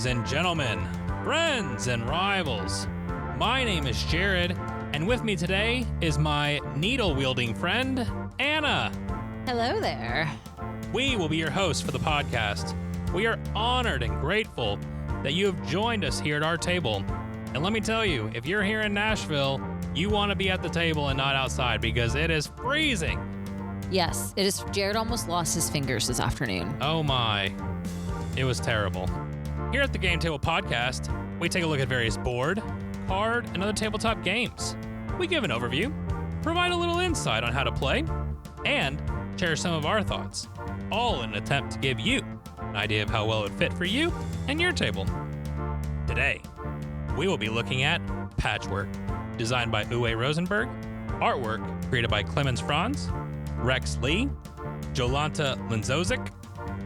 Ladies and gentlemen, friends and rivals, my name is Jared, and with me today is my needle-wielding friend, Anna. Hello there. We will be your hosts for the podcast. We are honored and grateful that you have joined us here at our table. And let me tell you, if you're here in Nashville, you want to be at the table and not outside because it is freezing. Yes, it is. Jared almost lost his fingers this afternoon. Oh my. It was terrible. Here at the Game Table Podcast, we take a look at various board, card, and other tabletop games. We give an overview, provide a little insight on how to play, and share some of our thoughts, all in an attempt to give you an idea of how well it would fit for you and your table. Today, we will be looking at Patchwork, designed by Uwe Rosenberg, artwork created by Clemens Franz, Rex Lee, Jolanta Linzozic,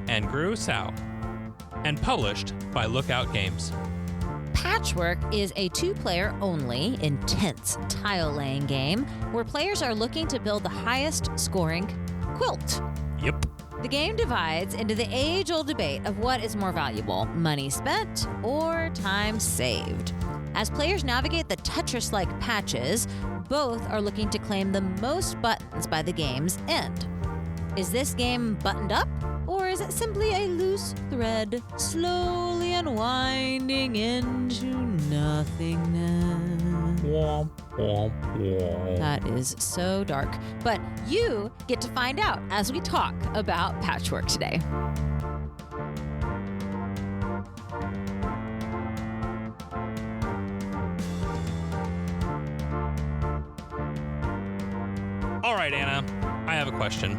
and Gru Sao, and published by Lookout Games. Patchwork is a two-player only, intense tile-laying game where players are looking to build the highest scoring quilt. Yep. The game divides into the age-old debate of what is more valuable, money spent or time saved. As players navigate the Tetris-like patches, both are looking to claim the most buttons by the game's end. Is this game buttoned up, or is it simply a loose thread slowly unwinding into nothingness? Womp, womp, womp. That is so dark. But you get to find out as we talk about Patchwork today. All right, Anna, I have a question.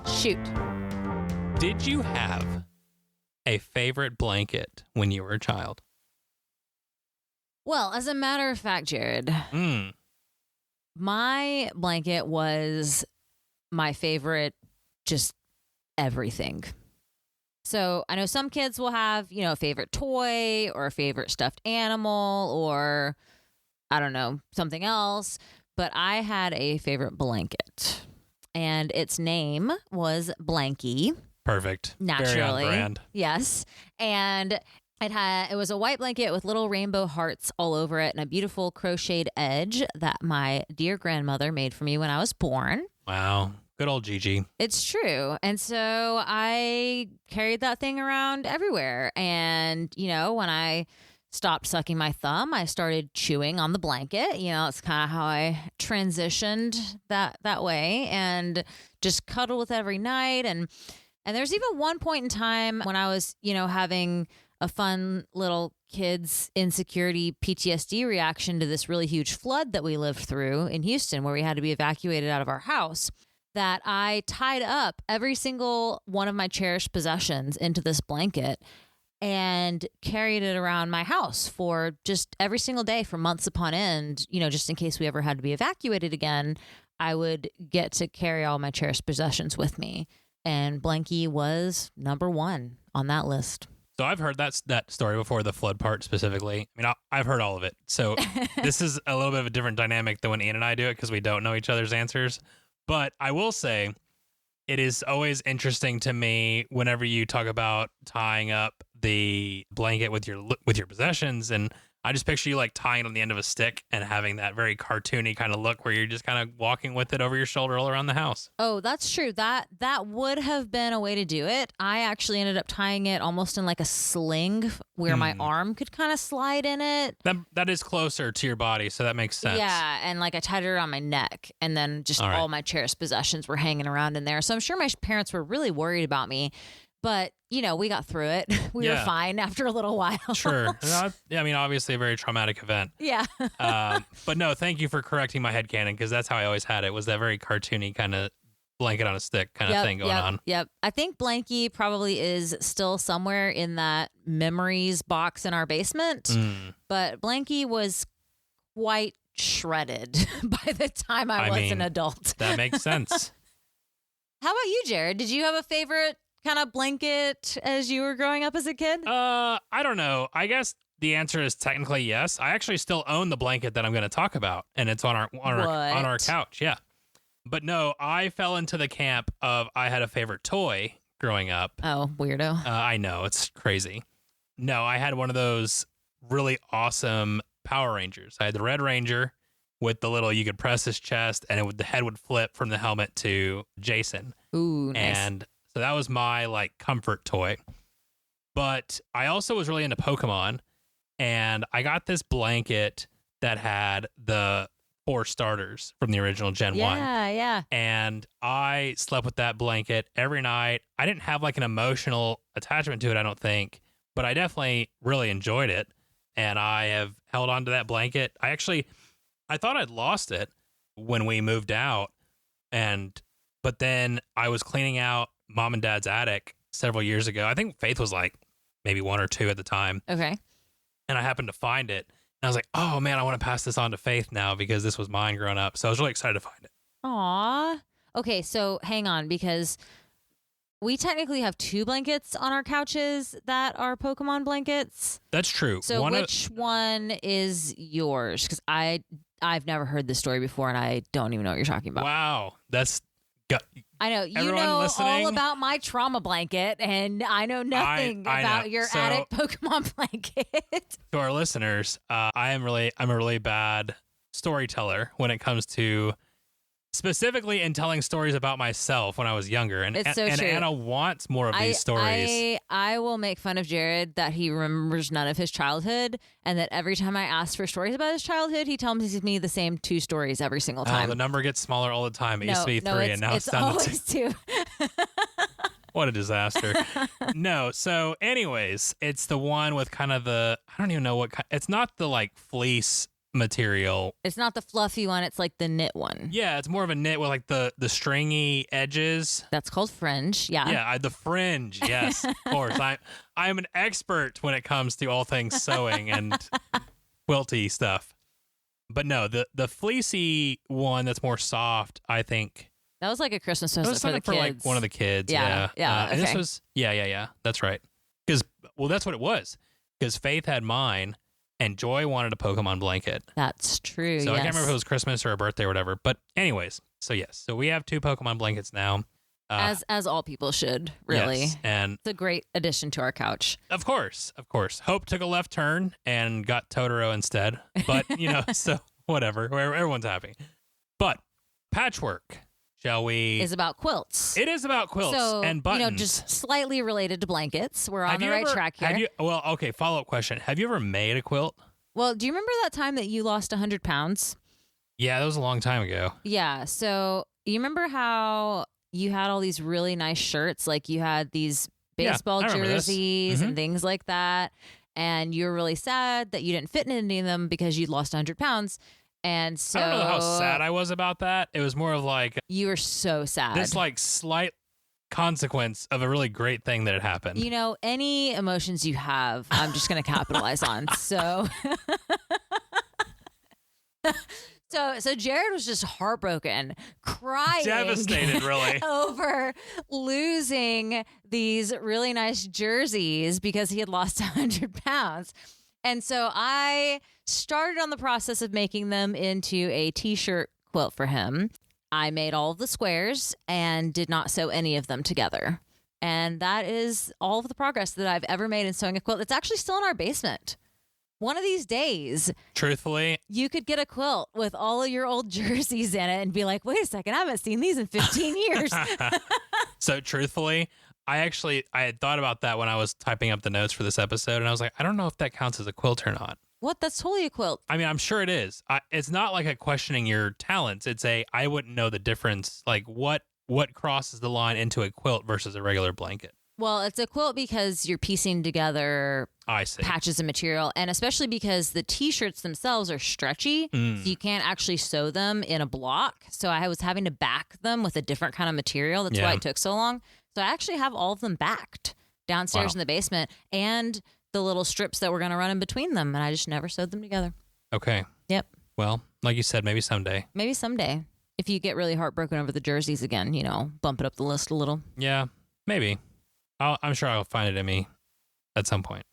Shoot. Did you have a favorite blanket when you were a child? Well, as a matter of fact, Jared, my blanket was my favorite, just everything. So I know some kids will have, a favorite toy or a favorite stuffed animal or, I don't know, something else. But I had a favorite blanket, and its name was Blanky. Perfect. Naturally. Very on brand. Yes. And it was a white blanket with little rainbow hearts all over it and a beautiful crocheted edge that my dear grandmother made for me when I was born. Wow. Good old Gigi. It's true. And so I carried that thing around everywhere. And, when I stopped sucking my thumb, I started chewing on the blanket. It's kind of how I transitioned that way and just cuddle with it every night. And there's even one point in time when I was, having a fun little kid's insecurity PTSD reaction to this really huge flood that we lived through in Houston, where we had to be evacuated out of our house, that I tied up every single one of my cherished possessions into this blanket and carried it around my house for just every single day for months upon end, just in case we ever had to be evacuated again. I would get to carry all my cherished possessions with me. And Blanky was number one on that list. So I've heard that story before, the flood part specifically. I mean, I've heard all of it. So this is a little bit of a different dynamic than when Ian and I do it because we don't know each other's answers. But I will say it is always interesting to me whenever you talk about tying up the blanket with your possessions, and I just picture you like tying it on the end of a stick and having that very cartoony kind of look where you're just kind of walking with it over your shoulder all around the house. Oh, that's true. That would have been a way to do it. I actually ended up tying it almost in like a sling where my arm could kind of slide in it. That is closer to your body, so that makes sense. Yeah, and like I tied it around my neck, and then just all my cherished possessions were hanging around in there. So I'm sure my parents were really worried about me. But, we got through it. We were fine after a little while. Sure. Obviously a very traumatic event. Yeah. But no, thank you for correcting my headcanon because that's how I always had it, was that very cartoony kind of blanket on a stick kind of thing going on. Yep. I think Blanky probably is still somewhere in that memories box in our basement. But Blanky was quite shredded by the time I was an adult. That makes sense. How about you, Jared? Did you have a favorite kind of blanket as you were growing up as a kid? I don't know. I guess the answer is technically yes. I actually still own the blanket that I'm going to talk about, and it's on our couch. Yeah. But no, I fell into the camp of I had a favorite toy growing up. Oh, weirdo. I know, it's crazy. No, I had one of those really awesome Power Rangers. I had the Red Ranger with the little, you could press his chest and the head would flip from the helmet to Jason. Ooh, nice. And so that was my like comfort toy. But I also was really into Pokemon, and I got this blanket that had the 4 starters from the original Gen 1. Yeah. And I slept with that blanket every night. I didn't have like an emotional attachment to it, I don't think, but I definitely really enjoyed it. And I have held on to that blanket. I thought I'd lost it when we moved out. But then I was cleaning out Mom and Dad's attic several years ago. I think Faith was like maybe 1 or 2 at the time. Okay. And I happened to find it. And I was like, oh man, I want to pass this on to Faith now because this was mine growing up. So I was really excited to find it. Aw. Okay, so hang on, because we technically have 2 blankets on our couches that are Pokemon blankets. That's true. So which one is yours? Because I've never heard this story before, and I don't even know what you're talking about. Wow. I know. You Everyone know listening? all about my trauma blanket, and I know nothing I about know. your So- attic Pokemon blanket. To our listeners, I'm a really bad storyteller when it comes to specifically in telling stories about myself when I was younger. And It's so and true. Anna wants more of these stories. I will make fun of Jared that he remembers none of his childhood, and that every time I ask for stories about his childhood, he tells me the same 2 stories every single time. The number gets smaller all the time. It used to be 3, and now it's it's down to 2. always 2. What a disaster. No. So anyways, it's the one with kind of I don't even know what kind. It's not the like fleece material. It's not the fluffy one. It's like the knit one. Yeah, it's more of a knit with like the stringy edges. That's called fringe. Yeah. Yeah, the fringe. Yes, of course. I'm an expert when it comes to all things sewing and quilty stuff. But no, the fleecy one that's more soft, I think. That was like a Christmas It present was for the something for kids. like one of the kids. Yeah, And this okay. was yeah. That's right. Because that's what it was. Because Faith had mine, and Joy wanted a Pokemon blanket. That's true. So yes. I can't remember if it was Christmas or a birthday or whatever. But anyways, so yes, so we have 2 Pokemon blankets now. As all people should, really. Yes, and It's a great addition to our couch. of course. Hope took a left turn and got Totoro instead. But so whatever. Everyone's happy. But Patchwork, shall we? Is about quilts. It is about quilts so, and buttons. just slightly related to blankets. We're on Have the you right ever- track here. Have you? Well, okay. Follow up question: have you ever made a quilt? Well, do you remember that time that you lost 100 pounds? Yeah, that was a long time ago. Yeah. So you remember how you had all these really nice shirts? Like you had these Yeah, baseball I remember this. jerseys Mhm. and things like that. And you were really sad that you didn't fit in any of them because you'd lost 100 pounds. And so I don't know how sad I was about that. It was more of like you were so sad. this like slight consequence of a really great thing that had happened. Any emotions you have, I'm just going to capitalize on. So So Jared was just heartbroken, crying, Devastated, really. over losing these really nice jerseys because he had lost 100 pounds. And so I started on the process of making them into a t-shirt quilt for him. I made all of the squares and did not sew any of them together. And that is all of the progress that I've ever made in sewing a quilt. It's actually still in our basement. One of these days, Truthfully, you could get a quilt with all of your old jerseys in it and be like, wait a second, I haven't seen these in 15 years. so truthfully, I had thought about that when I was typing up the notes for this episode, and I was like, I don't know if that counts as a quilt or not. What? That's totally a quilt. I mean, I'm sure it is. It's not like a questioning your talents. It's I wouldn't know the difference. Like what crosses the line into a quilt versus a regular blanket. Well, it's a quilt because you're piecing together I see. patches of material, and especially because the t-shirts themselves are stretchy, so you can't actually sew them in a block. So I was having to back them with a different kind of material. That's why Yeah. it took so long. So I actually have all of them backed downstairs Wow. in the basement, and the little strips that we're going to run in between them, and I just never sewed them together. Okay. Yep. Well, like you said, maybe someday. Maybe someday. If you get really heartbroken over the jerseys again, bump it up the list a little. Yeah, maybe. I'm sure I'll find it in me at some point.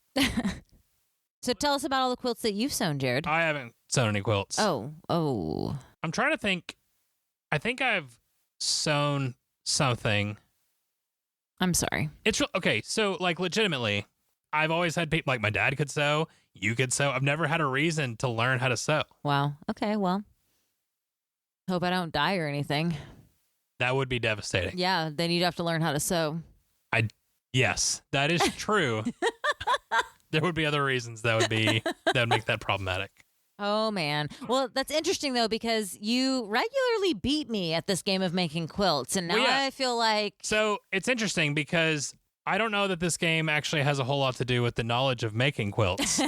So tell us about all the quilts that you've sewn, Jared. I haven't sewn any quilts. Oh. I'm trying to think. I think I've sewn something. I'm sorry. It's okay. So, like, legitimately, I've always had people, like my dad could sew, you could sew. I've never had a reason to learn how to sew. Wow. Okay. Well, hope I don't die or anything. That would be devastating. Yeah. Then you'd have to learn how to sew. Yes, that is true. There would be other reasons that would make that problematic. Oh, man. Well, that's interesting, though, because you regularly beat me at this game of making quilts. And now I feel like. So it's interesting because I don't know that this game actually has a whole lot to do with the knowledge of making quilts.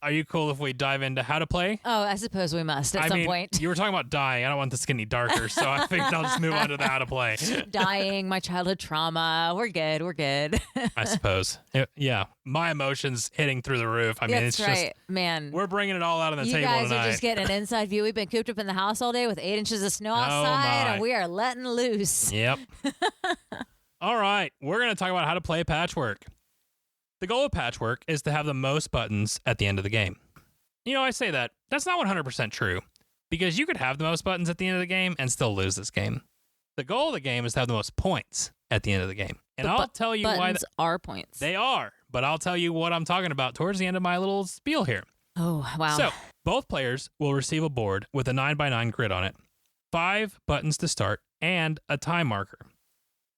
Are you cool if we dive into how to play? Oh, I suppose we must at some point. You were talking about dying. I don't want this to get any darker, so I think I'll just move on to the how to play. Dying, my childhood trauma. We're good. We're good. I suppose. Yeah. My emotions hitting through the roof. I mean, That's it's right, just, man. We're bringing it all out on the table tonight. You tonight. guys are just getting an inside view. We've been cooped up in the house all day with 8 inches of snow outside, and we are letting loose. Yep. All right. We're going to talk about how to play Patchwork. The goal of Patchwork is to have the most buttons at the end of the game. You know, I say that. That's not 100% true, because you could have the most buttons at the end of the game and still lose this game. The goal of the game is to have the most points at the end of the game. And I'll tell you why. Buttons are points. They are, but I'll tell you what I'm talking about towards the end of my little spiel here. Oh, wow. So, both players will receive a board with a 9x9 grid on it, 5 buttons to start, and a time marker.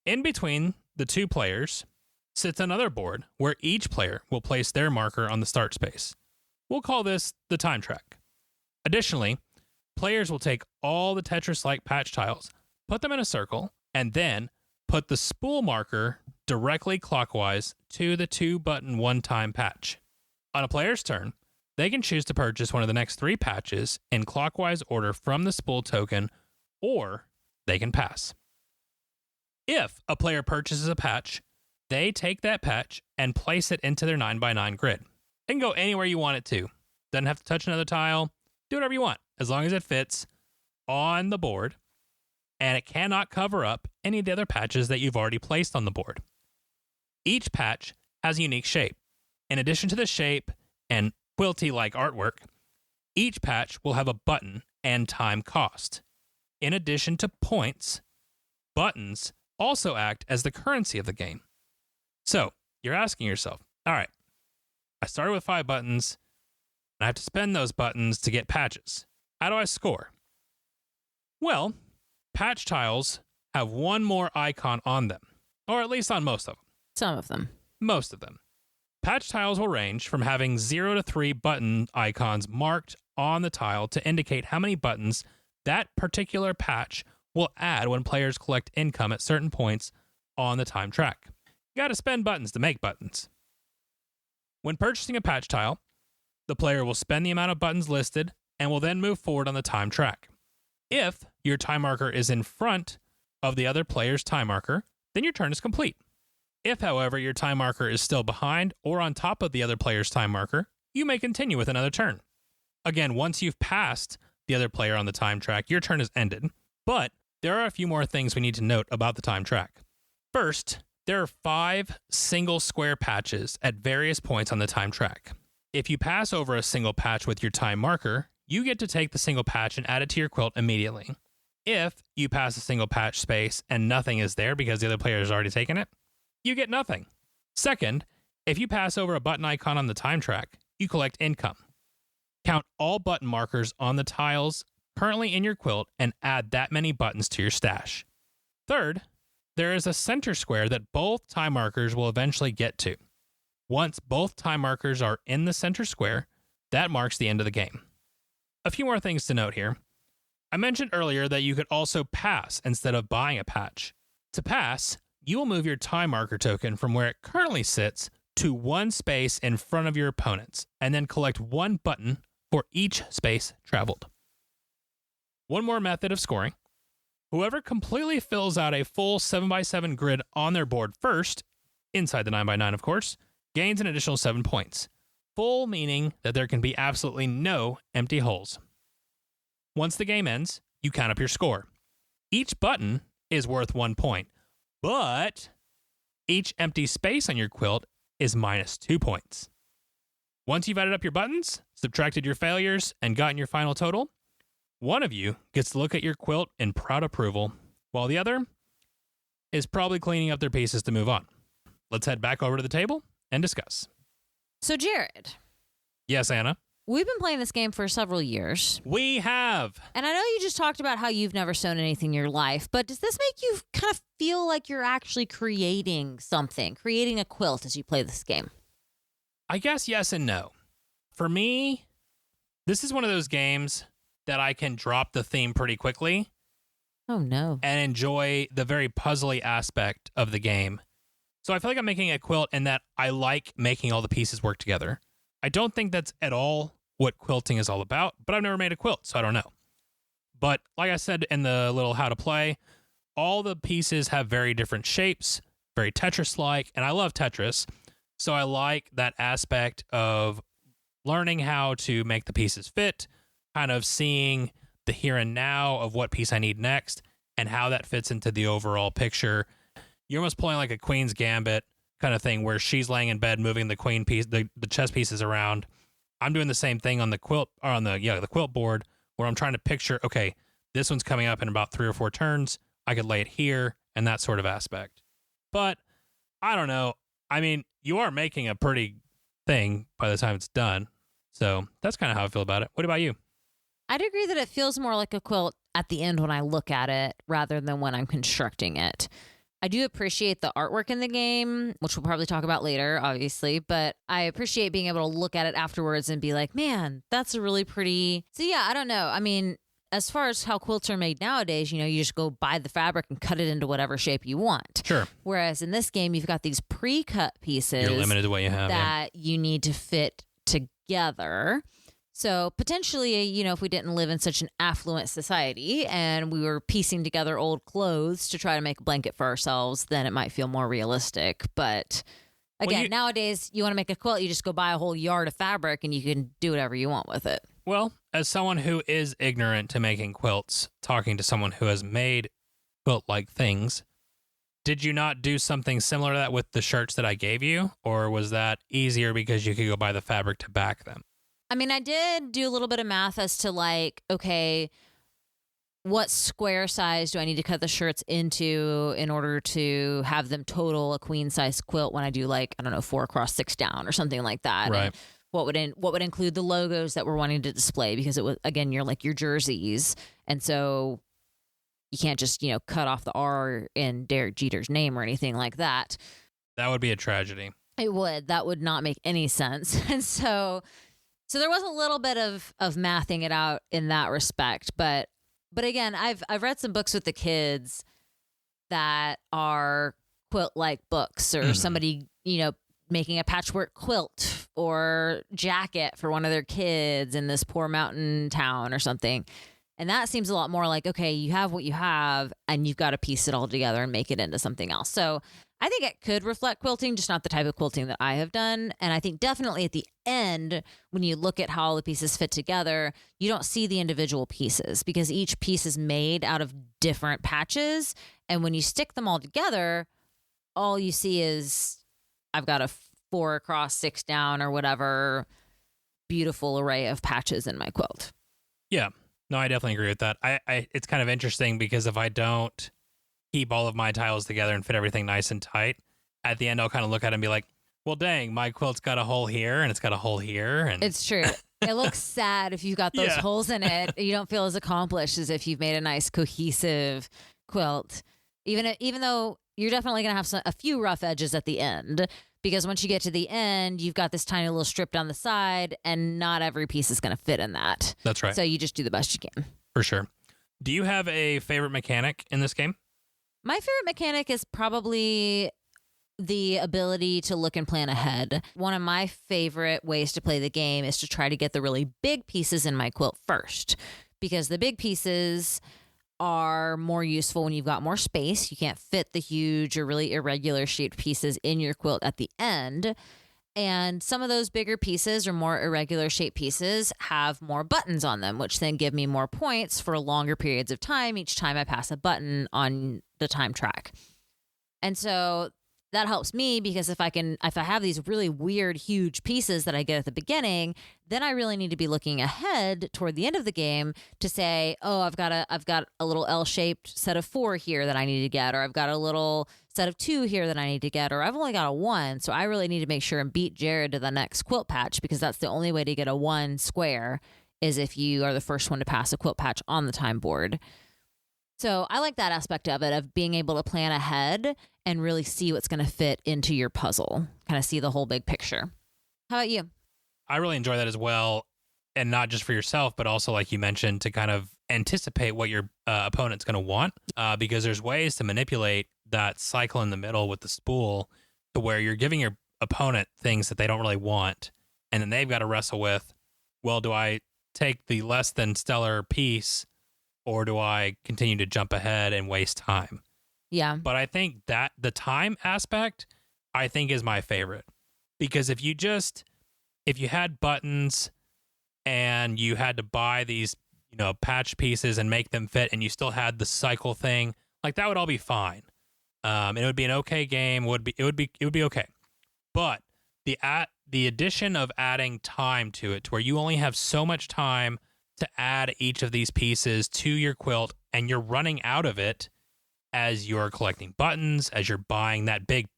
In between the two players sits another board where each player will place their marker on the start space. We'll call this the time track. Additionally, players will take all the Tetris-like patch tiles, put them in a circle, and then put the spool marker directly clockwise to the 2-button one-time patch. On a player's turn, they can choose to purchase one of the next 3 patches in clockwise order from the spool token, or they can pass. If a player purchases a patch, they take that patch and place it into their 9x9 grid. It can go anywhere you want it to. Doesn't have to touch another tile. Do whatever you want, as long as it fits on the board, and it cannot cover up any of the other patches that you've already placed on the board. Each patch has a unique shape. In addition to the shape and quilty-like artwork, each patch will have a button and time cost. In addition to points, buttons also act as the currency of the game. So, you're asking yourself, all right, I started with 5 buttons, and I have to spend those buttons to get patches. How do I score? Well, patch tiles have one more icon on them, or at least on most of them. Some of them. Most of them. Patch tiles will range from having 0 to 3 button icons marked on the tile to indicate how many buttons that particular patch will add when players collect income at certain points on the time track. You got to spend buttons to make buttons. When purchasing a patch tile, the player will spend the amount of buttons listed and will then move forward on the time track. If your time marker is in front of the other player's time marker, then your turn is complete. If, however, your time marker is still behind or on top of the other player's time marker, you may continue with another turn. Again, once you've passed the other player on the time track, your turn is ended. But there are a few more things we need to note about the time track. First, there are 5 single square patches at various points on the time track. If you pass over a single patch with your time marker, you get to take the single patch and add it to your quilt immediately. If you pass a single patch space and nothing is there because the other player has already taken it, you get nothing. Second, if you pass over a button icon on the time track, you collect income. Count all button markers on the tiles currently in your quilt and add that many buttons to your stash. Third, there is a center square that both time markers will eventually get to. Once both time markers are in the center square, that marks the end of the game. A few more things to note here. I mentioned earlier that you could also pass instead of buying a patch. To pass, you will move your time marker token from where it currently sits to one space in front of your opponents, and then collect 1 button for each space traveled. One more method of scoring. Whoever completely fills out a full 7x7 grid on their board first, inside the 9x9 of course, gains an additional 7 points. Full meaning that there can be absolutely no empty holes. Once the game ends, you count up your score. Each button is worth 1 point, but each empty space on your quilt is minus 2 points. Once you've added up your buttons, subtracted your failures, and gotten your final total, one of you gets to look at your quilt in proud approval, while the other is probably cleaning up their pieces to move on. Let's head back over to the table and discuss. So, Jared, Yes, Anna? we've been playing this game for several years. We have. And I know you just talked about how you've never sewn anything in your life, but does this make you kind of feel like you're actually creating something, creating a quilt as you play this game? I guess yes and no. For me, this is one of those games that I can drop the theme pretty quickly Oh, no. and enjoy the very puzzly aspect of the game. So I feel like I'm making a quilt in that I like making all the pieces work together. I don't think that's at all what quilting is all about, but I've never made a quilt, so I don't know. But like I said in the little how to play, all the pieces have very different shapes, very Tetris-like, and I love Tetris. So I like that aspect of learning how to make the pieces fit, kind of seeing the here and now of what piece I need next, and how that fits into the overall picture. You're almost playing like a Queen's Gambit kind of thing where she's laying in bed, moving the queen piece, the chess pieces around. I'm doing the same thing on the quilt, or on the quilt board, where I'm trying to picture, okay, this one's coming up in about 3 or 4 turns. I could lay it here, and that sort of aspect. But I don't know. I mean, you are making a pretty thing by the time it's done. So that's kind of how I feel about it. What about you? I'd agree that it feels more like a quilt at the end when I look at it rather than when I'm constructing it. I do appreciate the artwork in the game, which we'll probably talk about later, obviously, but I appreciate being able to look at it afterwards and be like, man, that's a really pretty. So yeah, I don't know. I mean, as far as how quilts are made nowadays, you just go buy the fabric and cut it into whatever shape you want. Sure. Whereas in this game, you've got these pre-cut pieces You're limited to what you have. that you need to fit together. So potentially, if we didn't live in such an affluent society and we were piecing together old clothes to try to make a blanket for ourselves, then it might feel more realistic. But again, nowadays, you want to make a quilt, you just go buy a whole yard of fabric and you can do whatever you want with it. Well, as someone who is ignorant to making quilts, talking to someone who has made quilt-like things, did you not do something similar to that with the shirts that I gave you? Or was that easier because you could go buy the fabric to back them? I mean, I did do a little bit of math as to like, okay, what square size do I need to cut the shirts into in order to have them total a queen size quilt when I do 4 across 6 down or something like that. Right. And what would include the logos that we're wanting to display, because it was, again, your jerseys. And so you can't just, cut off the R in Derek Jeter's name or anything like that. That would be a tragedy. It would. That would not make any sense. And so there was a little bit of mathing it out in that respect. But again, I've read some books with the kids that are quilt-like books, or somebody, making a patchwork quilt or jacket for one of their kids in this poor mountain town or something. And that seems a lot more like, okay, you have what you have and you've got to piece it all together and make it into something else. So I think it could reflect quilting, just not the type of quilting that I have done. And I think definitely at the end, when you look at how all the pieces fit together, you don't see the individual pieces because each piece is made out of different patches. And when you stick them all together, all you see is I've got a 4 across 6 down or whatever beautiful array of patches in my quilt. Yeah. No, I definitely agree with that. It's kind of interesting because if I don't keep all of my tiles together and fit everything nice and tight, at the end I'll kind of look at it and be like, well, dang, my quilt's got a hole here and it's got a hole here. And it's true. It looks sad if you've got those holes in it. You don't feel as accomplished as if you've made a nice cohesive quilt. Even though you're definitely going to have a few rough edges at the end, because once you get to the end, you've got this tiny little strip down the side and not every piece is going to fit in that. That's right. So you just do the best you can. For sure. Do you have a favorite mechanic in this game? My favorite mechanic is probably the ability to look and plan ahead. One of my favorite ways to play the game is to try to get the really big pieces in my quilt first, because the big pieces are more useful when you've got more space. You can't fit the huge or really irregular shaped pieces in your quilt at the end. And some of those bigger pieces or more irregular shaped pieces have more buttons on them, which then give me more points for longer periods of time each time I pass a button on the time track. And so that helps me because if I have these really weird, huge pieces that I get at the beginning, then I really need to be looking ahead toward the end of the game to say, oh, I've got a little L-shaped set of 4 here that I need to get, or I've got a little set of 2 here that I need to get, or I've only got a 1. So I really need to make sure and beat Jared to the next quilt patch, because that's the only way to get a 1 square is if you are the first one to pass a quilt patch on the time board. So I like that aspect of it, of being able to plan ahead and really see what's going to fit into your puzzle, kind of see the whole big picture. How about you? I really enjoy that as well. And not just for yourself, but also, like you mentioned, to kind of anticipate what your opponent's going to want, because there's ways to manipulate that cycle in the middle with the spool to where you're giving your opponent things that they don't really want. And then they've got to wrestle with, well, do I take the less than stellar piece, or do I continue to jump ahead and waste time? Yeah. But I think that the time aspect, I think, is my favorite. Because if you had buttons and you had to buy these, patch pieces and make them fit, and you still had the cycle thing, like, that would all be fine. It would be an okay game. It would be okay. But the addition of adding time to it, to where you only have so much time to add each of these pieces to your quilt, and you're running out of it as you're collecting buttons, as you're buying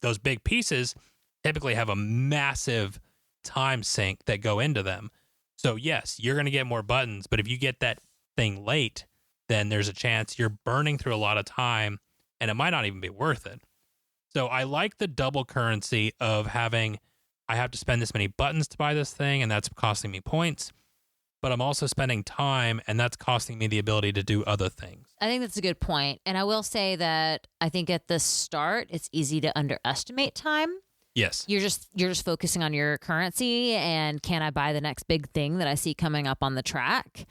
those big pieces typically have a massive time sink that go into them. So yes, you're going to get more buttons, but if you get that thing late, then there's a chance you're burning through a lot of time, and it might not even be worth it. So I like the double currency of having, I have to spend this many buttons to buy this thing, and that's costing me points. But I'm also spending time, and that's costing me the ability to do other things. I think that's a good point. And I will say that I think at the start, it's easy to underestimate time. Yes. You're just focusing on your currency and can I buy the next big thing that I see coming up on the track?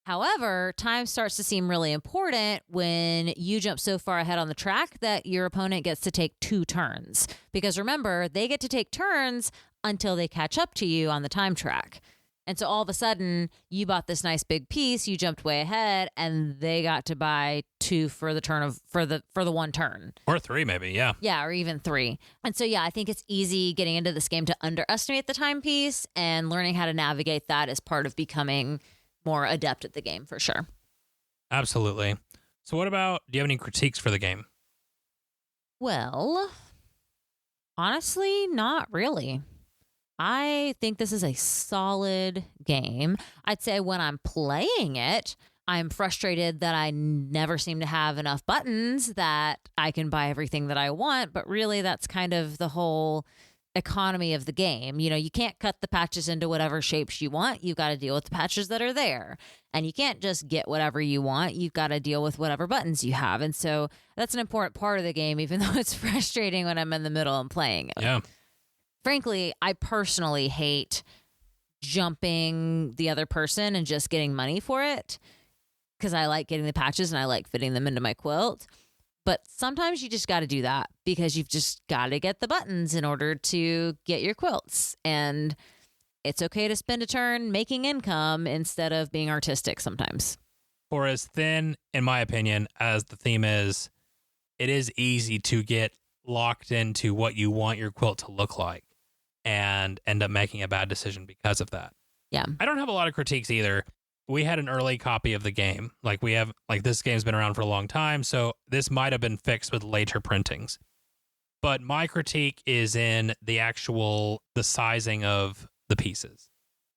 However, time starts to seem really important when you jump so far ahead on the track that your opponent gets to take 2 turns. Because remember, they get to take turns until they catch up to you on the time track. And so all of a sudden, you bought this nice big piece, you jumped way ahead, and they got to buy 2 for the 1 turn. Or 3 maybe, yeah. Yeah, or even 3. And so, yeah, I think it's easy getting into this game to underestimate the time piece, and learning how to navigate that is part of becoming more adept at the game, for sure. Absolutely. So do you have any critiques for the game? Well, honestly, not really. I think this is a solid game. I'd say when I'm playing it, I'm frustrated that I never seem to have enough buttons that I can buy everything that I want. But really, that's kind of the whole economy of the game. You can't cut the patches into whatever shapes you want. You've got to deal with the patches that are there. And you can't just get whatever you want. You've got to deal with whatever buttons you have. And so that's an important part of the game, even though it's frustrating when I'm in the middle and playing it. Yeah. Frankly, I personally hate jumping the other person and just getting money for it, because I like getting the patches and I like fitting them into my quilt. But sometimes you just got to do that because you've just got to get the buttons in order to get your quilts. And it's okay to spend a turn making income instead of being artistic sometimes. For as thin, in my opinion, as the theme is, it is easy to get locked into what you want your quilt to look like and end up making a bad decision because of that. Yeah. I don't have a lot of critiques either. We had an early copy of the game. This game's been around for a long time, so this might have been fixed with later printings. But my critique is in the sizing of the pieces.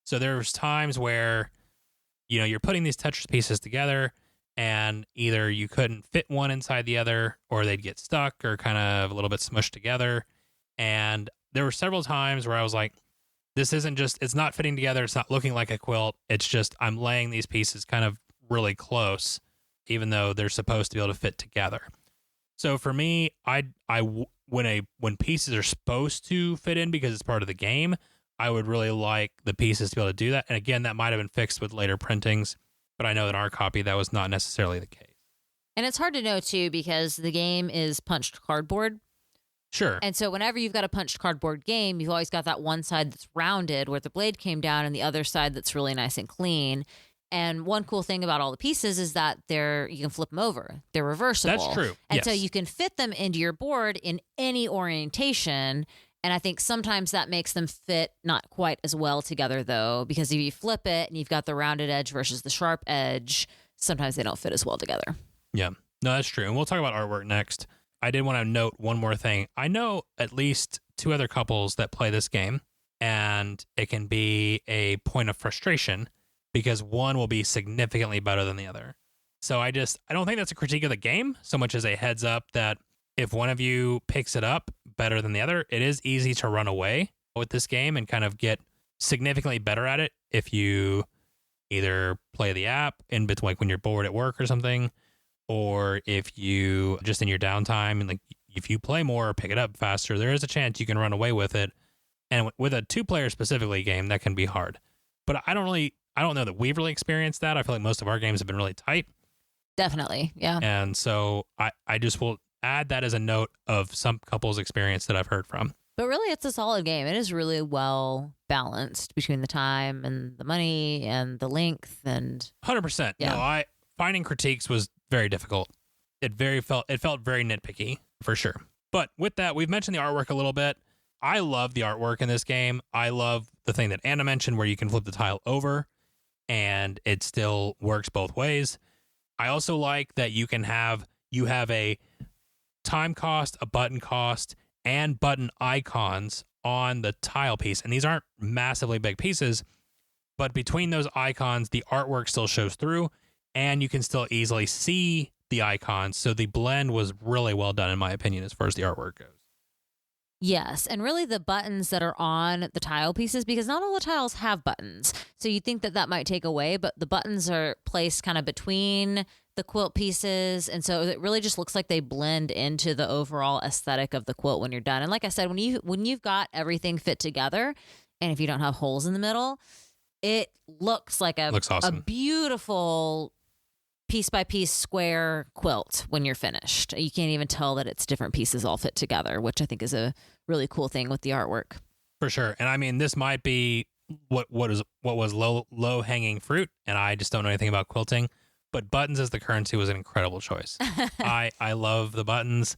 So there's times where, you're putting these Tetris pieces together, and either you couldn't fit one inside the other, or they'd get stuck or kind of a little bit smushed together. And there were several times where I was like, it's not fitting together. It's not looking like a quilt. It's just, I'm laying these pieces kind of really close, even though they're supposed to be able to fit together. So for me, when pieces are supposed to fit in because it's part of the game, I would really like the pieces to be able to do that. And again, that might have been fixed with later printings, but I know that in our copy, that was not necessarily the case. And it's hard to know too, because the game is punched cardboard. Sure. And so whenever you've got a punched cardboard game, you've always got that one side that's rounded where the blade came down and the other side that's really nice and clean. And one cool thing about all the pieces is that you can flip them over. They're reversible. That's true. And so you can fit them into your board in any orientation. And I think sometimes that makes them fit not quite as well together, though, because if you flip it and you've got the rounded edge versus the sharp edge, sometimes they don't fit as well together. Yeah, no, that's true. And we'll talk about artwork next. I did want to note one more thing. I know at least 2 other couples that play this game, and it can be a point of frustration because one will be significantly better than the other. So I don't think that's a critique of the game so much as a heads up that if one of you picks it up better than the other, it is easy to run away with this game and kind of get significantly better at it if you either play the app in between, like when you're bored at work or something, or if you just in your downtime and like if you play more or pick it up faster, there is a chance you can run away with it. And with a 2-player specifically game, that can be hard. But I don't know that we've really experienced that. I feel like most of our games have been really tight. Definitely, yeah. And so I just will add that as a note of some couples' experience that I've heard from. But really, it's a solid game. It is really well balanced between the time and the money and the length and 100%. Yeah. No, finding critiques was very difficult. It felt very nitpicky for sure. But with that, we've mentioned the artwork a little bit. I love the artwork in this game. I love the thing that Anna mentioned where you can flip the tile over and it still works both ways. I also like that you have a time cost, a button cost, and button icons on the tile piece. And these aren't massively big pieces, but between those icons, the artwork still shows through and you can still easily see the icons. So the blend was really well done, in my opinion, as far as the artwork goes. Yes, and really the buttons that are on the tile pieces, because not all the tiles have buttons. So you'd think that might take away, but the buttons are placed kind of between the quilt pieces. And so it really just looks like they blend into the overall aesthetic of the quilt when you're done. And like I said, when you've got everything fit together, and if you don't have holes in the middle, it looks like looks awesome. A beautiful piece by piece square quilt when you're finished. You can't even tell that it's different pieces all fit together, which I think is a really cool thing with the artwork. For sure. And I mean, this might be what was low hanging fruit, and I just don't know anything about quilting, but buttons as the currency was an incredible choice. I love the buttons,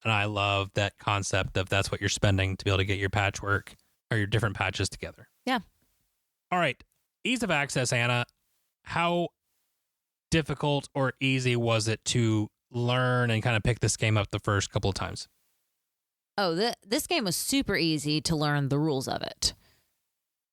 and I love that concept of that's what you're spending to be able to get your patchwork or your different patches together. Yeah. All right. Ease of access, Anna. How difficult or easy was it to learn and kind of pick this game up the first couple of times? Oh, this game was super easy to learn the rules of it.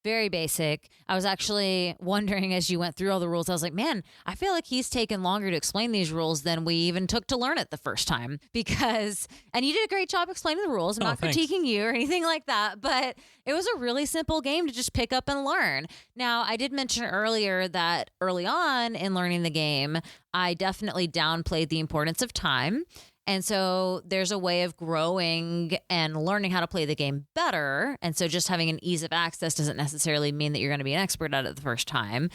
Very basic. I was actually wondering as you went through all the rules, I was like, man, I feel like he's taken longer to explain these rules than we even took to learn it the first time. And you did a great job explaining the rules. I'm not critiquing you or anything like that, but it was a really simple game to just pick up and learn. Now, I did mention earlier that early on in learning the game, I definitely downplayed the importance of time. And so there's a way of growing and learning how to play the game better. And so just having an ease of access doesn't necessarily mean that you're going to be an expert at it the first time.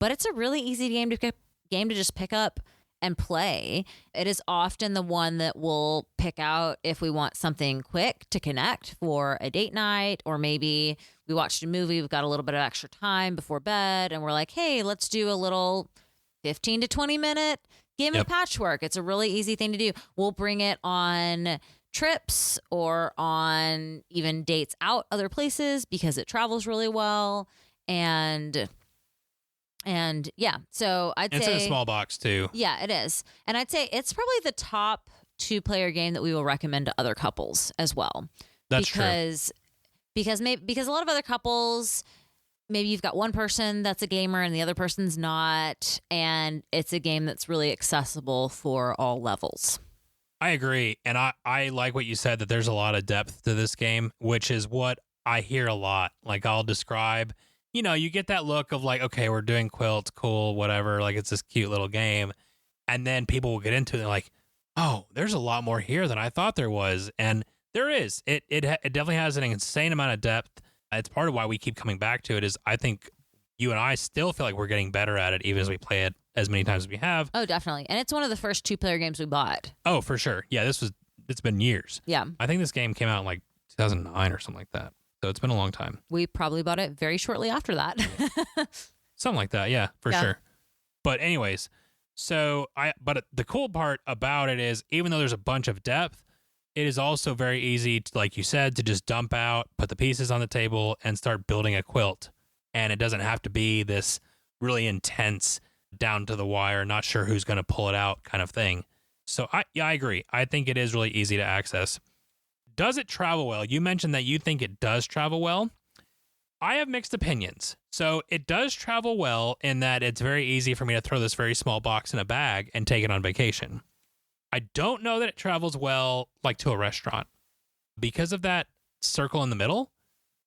But it's a really easy game to just pick up and play. It is often the one that we'll pick out if we want something quick to connect for a date night, or maybe we watched a movie, we've got a little bit of extra time before bed, and we're like, hey, let's do a little 15 to 20 minute game of Patchwork. It's a really easy thing to do. We'll bring it on trips or on even dates out other places because it travels really well. And yeah, so I'd say it's in a small box too. Yeah, it is. And I'd say it's probably the top 2-player game that we will recommend to other couples as well. That's true. Because a lot of other couples, maybe you've got one person that's a gamer and the other person's not, and it's a game that's really accessible for all levels. I agree. And I like what you said, that there's a lot of depth to this game, which is what I hear a lot. Like I'll describe, you get that look of like, okay, we're doing quilt, cool, whatever. Like it's this cute little game. And then people will get into it and they're like, oh, there's a lot more here than I thought there was. And there is. It definitely has an insane amount of depth. It's part of why we keep coming back to it. Is I think you and I still feel like we're getting better at it, even as we play it as many times as we have. Oh, definitely. And it's one of the first 2-player games we bought. Oh, for sure. Yeah, it's been years. Yeah. I think this game came out in like 2009 or something like that. So it's been a long time. We probably bought it very shortly after that. Something like that. Yeah, for sure. But anyways, but the cool part about it is even though there's a bunch of depth, it is also very easy to, like you said, to just dump out, put the pieces on the table and start building a quilt. And it doesn't have to be this really intense, down to the wire, not sure who's going to pull it out kind of thing. So I agree. I think it is really easy to access. Does it travel well? You mentioned that you think it does travel well. I have mixed opinions. So it does travel well in that it's very easy for me to throw this very small box in a bag and take it on vacation. I don't know that it travels well like to a restaurant because of that circle in the middle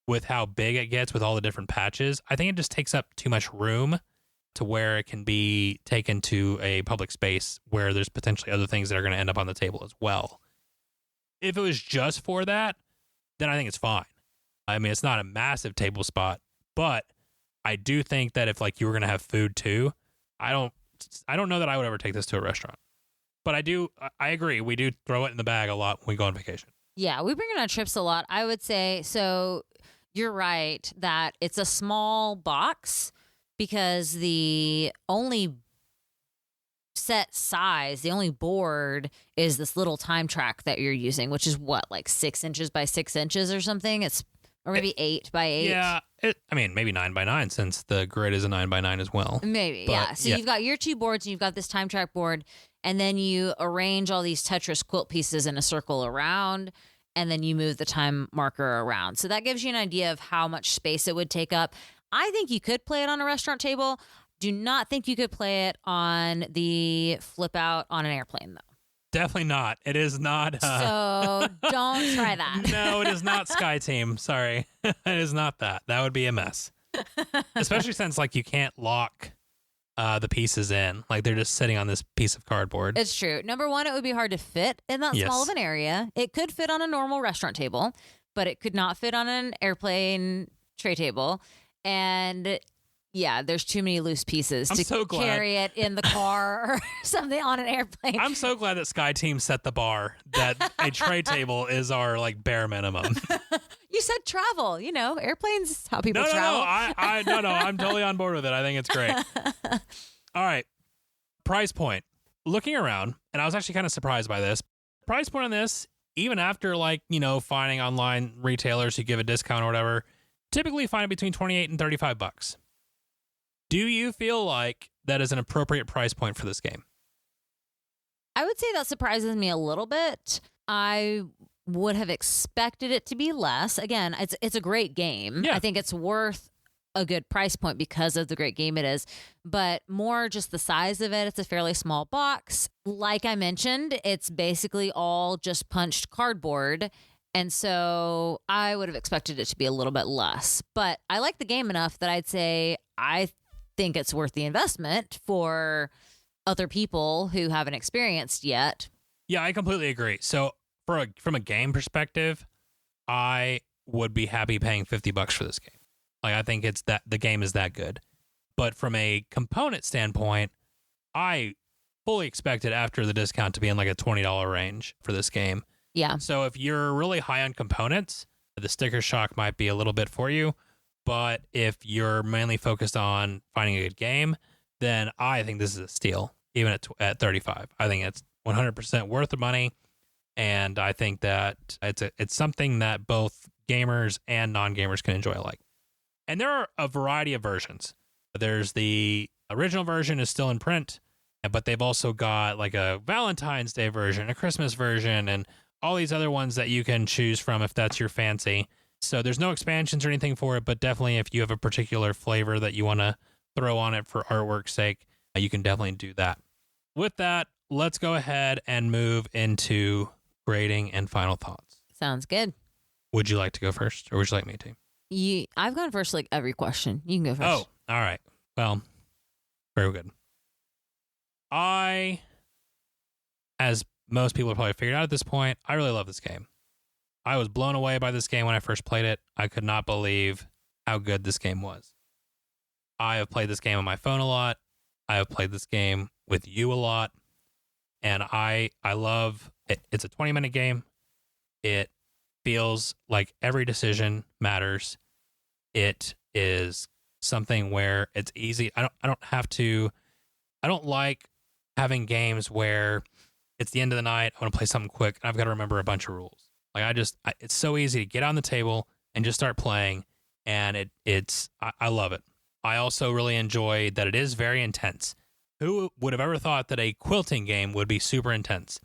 with how big it gets with all the different patches. I think it just takes up too much room to where it can be taken to a public space where there's potentially other things that are going to end up on the table as well. If it was just for that, then I think it's fine. I mean, it's not a massive table spot, but I do think that if like you were going to have food too, I don't know that I would ever take this to a restaurant. But I agree. We do throw it in the bag a lot when we go on vacation. Yeah, we bring it on trips a lot. I would say, so you're right that it's a small box because the only set size, the only board is this little time track that you're using, which is what, like 6 inches by 6 inches or something? Or maybe 8 by 8. Yeah, maybe 9 by 9 since the grid is a 9 by 9 as well. Maybe, but, yeah. So you've got your 2 boards and you've got this time track board, and then you arrange all these Tetris quilt pieces in a circle around, and then you move the time marker around. So that gives you an idea of how much space it would take up. I think you could play it on a restaurant table. Do not think you could play it on the flip out on an airplane, though. Definitely not. It is not. So don't try that. No, it is not Sky Team. Sorry. It is not that. That would be a mess. Especially since like you can't lock the pieces in. Like they're just sitting on this piece of cardboard. It's true. Number one, it would be hard to fit in that small of an area. It could fit on a normal restaurant table, but it could not fit on an airplane tray table. And yeah, there's too many loose pieces to carry it in the car or something on an airplane. I'm so glad that Sky Team set the bar that a tray table is our like bare minimum. You said travel, airplanes is how people travel. No, I'm totally on board with it. I think it's great. All right. Price point. Looking around, and I was actually kind of surprised by this. Price point on this, even after like, finding online retailers who give a discount or whatever, typically find it between $28 and $35. Do you feel like that is an appropriate price point for this game? I would say that surprises me a little bit. I would have expected it to be less. Again, it's a great game. Yeah. I think it's worth a good price point because of the great game it is, but more just the size of it. It's a fairly small box. Like I mentioned, it's basically all just punched cardboard. And so I would have expected it to be a little bit less. But I like the game enough that I'd say I think it's worth the investment for other people who haven't experienced yet. Yeah, I completely agree. So from a game perspective, I would be happy paying $50 for this game. Like I think it's that the game is that good. But from a component standpoint, I fully expected after the discount to be in like a $20 range for this game. Yeah. So if you're really high on components, the sticker shock might be a little bit for you. But if you're mainly focused on finding a good game, then I think this is a steal, even at $35. I think it's 100% worth the money, and I think that it's something that both gamers and non-gamers can enjoy alike. And there are a variety of versions. There's the original version is still in print, but they've also got like a Valentine's Day version, a Christmas version, and all these other ones that you can choose from if that's your fancy. So there's no expansions or anything for it, but definitely if you have a particular flavor that you want to throw on it for artwork's sake, you can definitely do that. With that, let's go ahead and move into grading and final thoughts. Sounds good. Would you like to go first, or would you like me to? I've gone first like every question. You can go first. Oh, all right. Well, very good. As most people have probably figured out at this point, I really love this game. I was blown away by this game when I first played it. I could not believe how good this game was. I have played this game on my phone a lot. I have played this game with you a lot. And I love it. It's a 20-minute game. It feels like every decision matters. It is something where it's easy. I don't have to I don't like having games where it's the end of the night, I want to play something quick, and I've got to remember a bunch of rules. Like it's so easy to get on the table and just start playing, and I love it. I also really enjoy that it is very intense. Who would have ever thought that a quilting game would be super intense?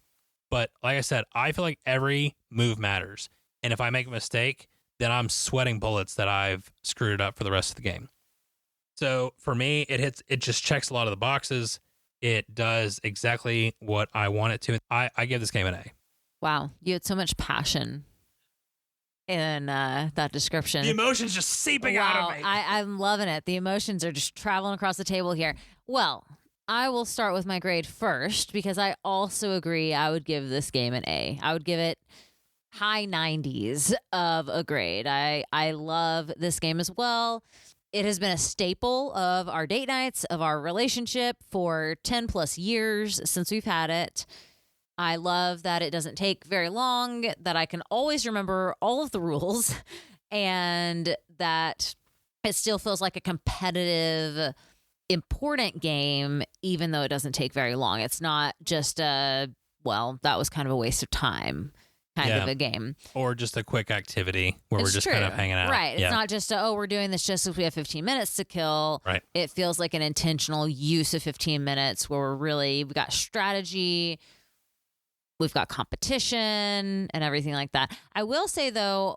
But like I said, I feel like every move matters. And if I make a mistake, then I'm sweating bullets that I've screwed it up for the rest of the game. So for me, it just checks a lot of the boxes. It does exactly what I want it to. I give this game an A. Wow. You had so much passion in that description. The emotions just seeping out of me. I'm loving it. The emotions are just traveling across the table here. Well, I will start with my grade first because I also agree I would give this game an A. I would give it high 90s of a grade. I love this game as well. It has been a staple of our date nights, of our relationship for 10 plus years since we've had it. I love that it doesn't take very long, that I can always remember all of the rules, and that it still feels like a competitive, important game, even though it doesn't take very long. It's not just that was kind of a waste of time kind of a game. Or just a quick activity where we're just kind of hanging out. Right. It's not just, we're doing this just if we have 15 minutes to kill. Right. It feels like an intentional use of 15 minutes where we've got strategy, we've got competition and everything like that. I will say, though,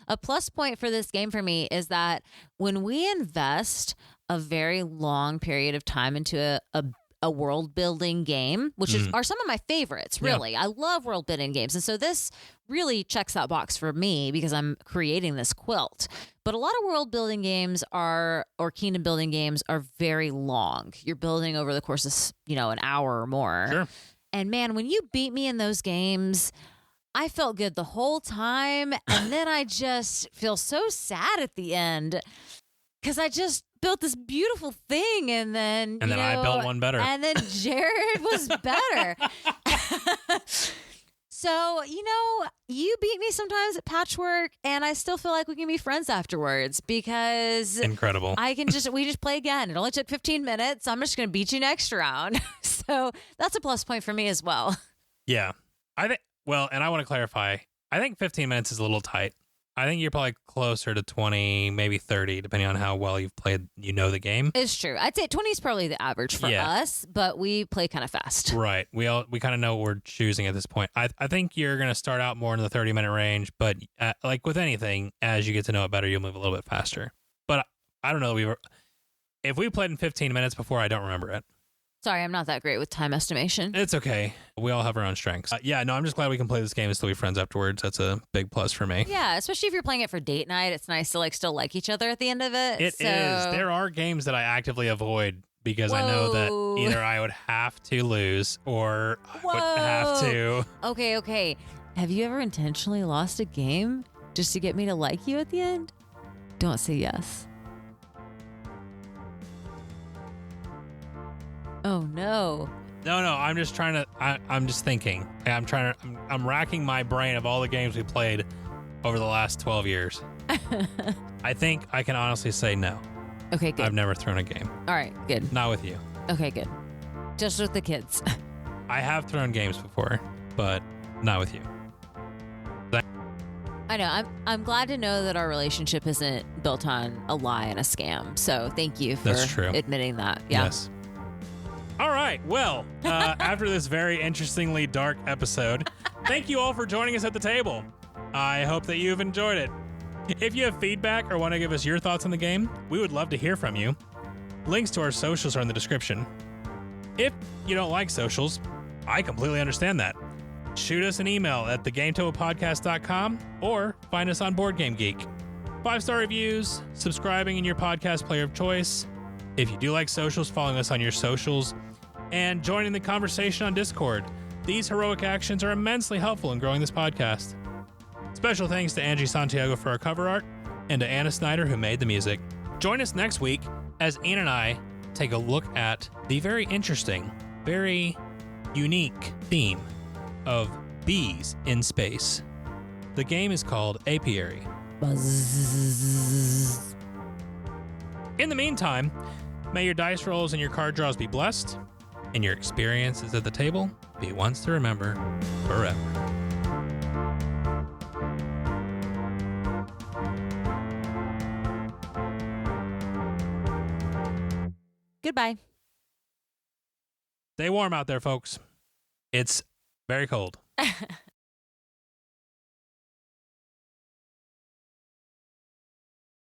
a plus point for this game for me is that when we invest a very long period of time into a world building game, which are some of my favorites, really. Yeah. I love world building games. And so this really checks that box for me because I'm creating this quilt. But a lot of world building games or kingdom building games are very long. You're building over the course of, an hour or more. Sure. And man, when you beat me in those games, I felt good the whole time. And then I just feel so sad at the end because I just built this beautiful thing, and then I built one better, and then Jared was better. So you beat me sometimes at Patchwork, and I still feel like we can be friends afterwards because incredible. We just play again. It only took 15 minutes. I'm just gonna beat you next round. So that's a plus point for me as well. Yeah, I think. Well, and I want to clarify. I think 15 minutes is a little tight. I think you're probably closer to 20, maybe 30, depending on how well you've played, the game. It's true. I'd say 20 is probably the average for us, but we play kind of fast. Right. We kind of know what we're choosing at this point. I think you're going to start out more in the 30-minute range, but like with anything, as you get to know it better, you'll move a little bit faster. But I don't know. If we played in 15 minutes before, I don't remember it. Sorry, I'm not that great with time estimation. It's okay. We all have our own strengths. I'm just glad we can play this game and still be friends afterwards. That's a big plus for me. Yeah, especially if you're playing it for date night. It's nice to still like each other at the end of it. It is. There are games that I actively avoid because I know that either I would have to lose or I would have to. Okay. Have you ever intentionally lost a game just to get me to like you at the end? Don't say yes. Oh no. No, I'm just trying to, I'm just thinking. I'm racking my brain of all the games we played over the last 12 years. I think I can honestly say no. Okay, good. I've never thrown a game. All right, good. Not with you. Okay, good. Just with the kids. I have thrown games before, but not with you. I know. I'm glad to know that our relationship isn't built on a lie and a scam. So thank you for admitting that. Yeah. Yes. All right. Well, after this very interestingly dark episode, thank you all for joining us at the table. I hope that you've enjoyed it. If you have feedback or want to give us your thoughts on the game, we would love to hear from you. Links to our socials are in the description. If you don't like socials, I completely understand that. Shoot us an email at thegametablepodcast.com or find us on Board Game Geek. 5-star reviews, subscribing in your podcast player of choice. If you do like socials, following us on your socials, and joining the conversation on Discord. These heroic actions are immensely helpful in growing this podcast. Special thanks to Angie Santiago for our cover art, and to Anna Snyder who made the music. Join us next week as Ian and I take a look at the very interesting, very unique theme of bees in space. The game is called Apiary. Buzz. In the meantime, May your dice rolls and your card draws be blessed, and your experiences at the table be ones to remember forever. Goodbye. Stay warm out there, folks. It's very cold.